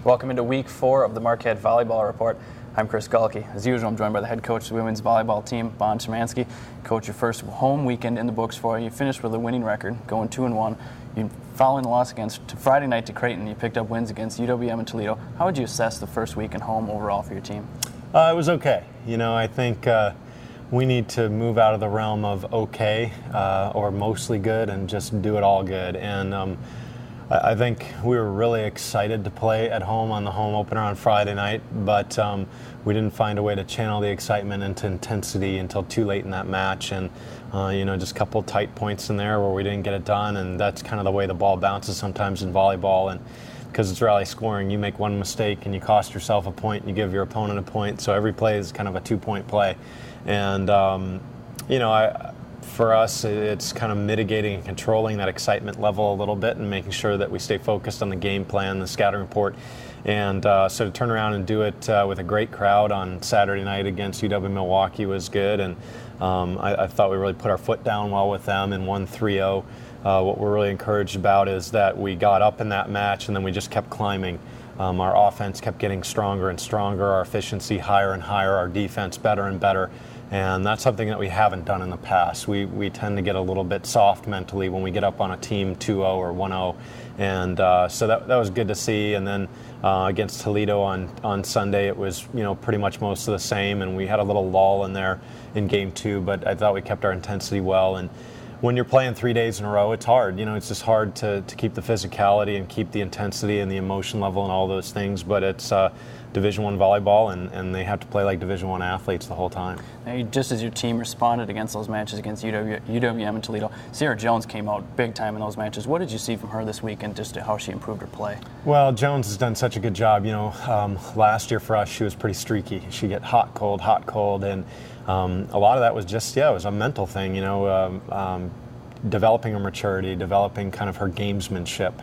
Welcome into week 4 of the Marquette Volleyball Report. I'm Chris Gaulke. As usual, I'm joined by the head coach of the women's volleyball team, Shymansky. Coach, your first home weekend in the books for you. You finished with a winning record, going 2-1. Following the loss Friday night to Creighton, you picked up wins against UWM and Toledo. How would you assess the first week at home overall for your team? It was okay. I think we need to move out of the realm of okay or mostly good and just do it all good. And I think we were really excited to play at home on the home opener on Friday night, but we didn't find a way to channel the excitement into intensity until too late in that match. And just a couple tight points in there where we didn't get it done, and that's kind of the way the ball bounces sometimes in volleyball. And because it's rally scoring, you make one mistake and you cost yourself a point and you give your opponent a point. So every play is kind of a 2-point play. And, for us, it's kind of mitigating and controlling that excitement level a little bit and making sure that we stay focused on the game plan, the scouting report. And so to turn around and do it with a great crowd on Saturday night against UW Milwaukee was good. And I thought we really put our foot down well with them and won 3-0. What we're really encouraged about is that we got up in that match and then we just kept climbing. Our offense kept getting stronger and stronger, our efficiency higher and higher, our defense better and better. And that's something that we haven't done in the past. We tend to get a little bit soft mentally when we get up on a team 2-0 or 1-0. And so that was good to see. And then against Toledo on Sunday, it was pretty much most of the same. And we had a little lull in there in game 2, but I thought we kept our intensity well. And when you're playing 3 days in a row, it's hard. It's just hard to keep the physicality and keep the intensity and the emotion level and all those things. But it's Division I volleyball, and they have to play like Division I athletes the whole time. Now, just as your team responded against those matches against UWM and Toledo, Ciara Jones came out big time in those matches. What did you see from her this week and just how she improved her play? Well, Jones has done such a good job. Last year for us, she was pretty streaky. She'd get hot, cold, and a lot of that was just, it was a mental thing, developing her maturity, developing kind of her gamesmanship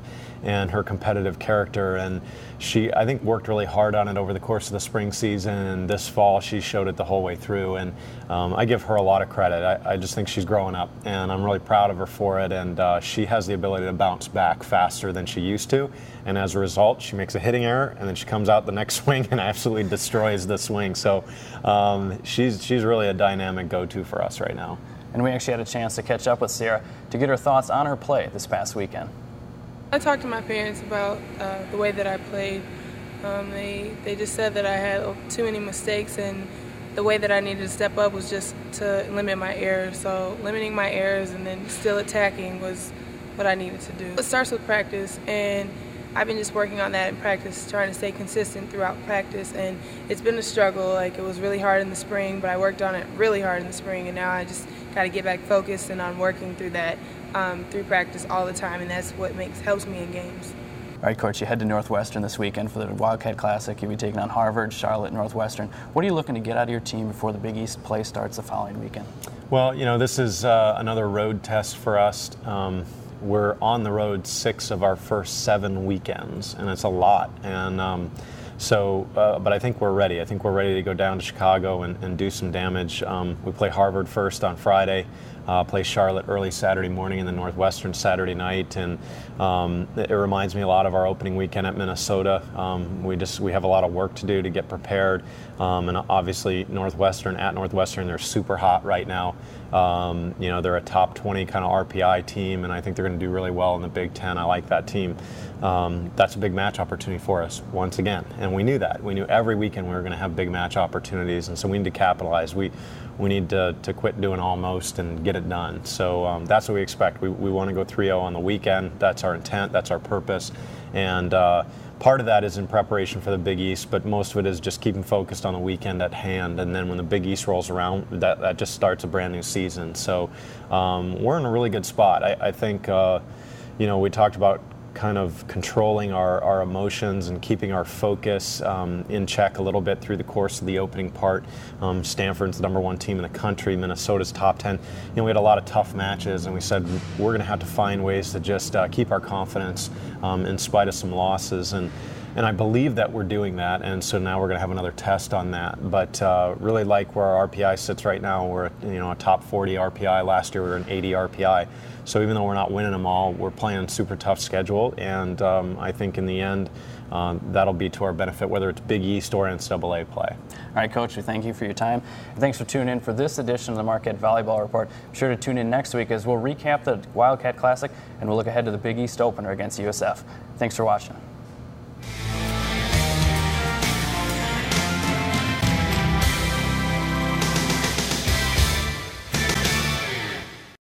and her competitive character. And she, I think, worked really hard on it over the course of the spring season, and this fall she showed it the whole way through. And I give her a lot of credit. I just think she's growing up, and I'm really proud of her for it. And she has the ability to bounce back faster than she used to. And as a result, she makes a hitting error, and then she comes out the next swing and absolutely destroys the swing. So she's really a dynamic go-to for us right now. And we actually had a chance to catch up with Ciara to get her thoughts on her play this past weekend. I talked to my parents about the way that I played. They just said that I had too many mistakes, and the way that I needed to step up was just to limit my errors. So limiting my errors and then still attacking was what I needed to do. It starts with practice, and I've been just working on that in practice, trying to stay consistent throughout practice, and it's been a struggle. It was really hard in the spring, but I worked on it really hard in the spring, and now I just got to get back focused, and I'm working through that through practice all the time, and that's what helps me in games. All right, Coach, you head to Northwestern this weekend for the Wildcat Classic. You'll be taking on Harvard, Charlotte, Northwestern. What are you looking to get out of your team before the Big East play starts the following weekend? Well, this is another road test for us. We're on the road 6 of our first 7 weekends, and it's a lot. And but I think we're ready. I think we're ready to go down to Chicago and do some damage. We play Harvard first on Friday, play Charlotte early Saturday morning, and then Northwestern Saturday night. And it reminds me a lot of our opening weekend at Minnesota. We have a lot of work to do to get prepared. And obviously Northwestern, they're super hot right now. They're a top 20 kind of RPI team, and I think they're going to do really well in the Big Ten. I like that team. That's a big match opportunity for us once again, and we knew that. We knew every weekend we were going to have big match opportunities, and so we need to capitalize. We need to quit doing almost and get it done. So that's what we expect. We want to go 3-0 on the weekend. That's our intent. That's our purpose. And part of that is in preparation for the Big East, but most of it is just keeping focused on the weekend at hand. And then when the Big East rolls around, that just starts a brand new season. So we're in a really good spot. I think, we talked about kind of controlling our emotions and keeping our focus in check a little bit through the course of the opening part. Stanford's the #1 team in the country. Minnesota's top 10. We had a lot of tough matches, and we said we're going to have to find ways to just keep our confidence in spite of some losses. And And I believe that we're doing that, and so now we're going to have another test on that. But really like where our RPI sits right now. We're at, a top 40 RPI. Last year we were an 80 RPI. So even though we're not winning them all, we're playing a super tough schedule, and I think in the end that'll be to our benefit, whether it's Big East or NCAA play. All right, Coach, we thank you for your time. And thanks for tuning in for this edition of the Marquette Volleyball Report. Be sure to tune in next week as we'll recap the Wildcat Classic and we'll look ahead to the Big East opener against USF. Thanks for watching.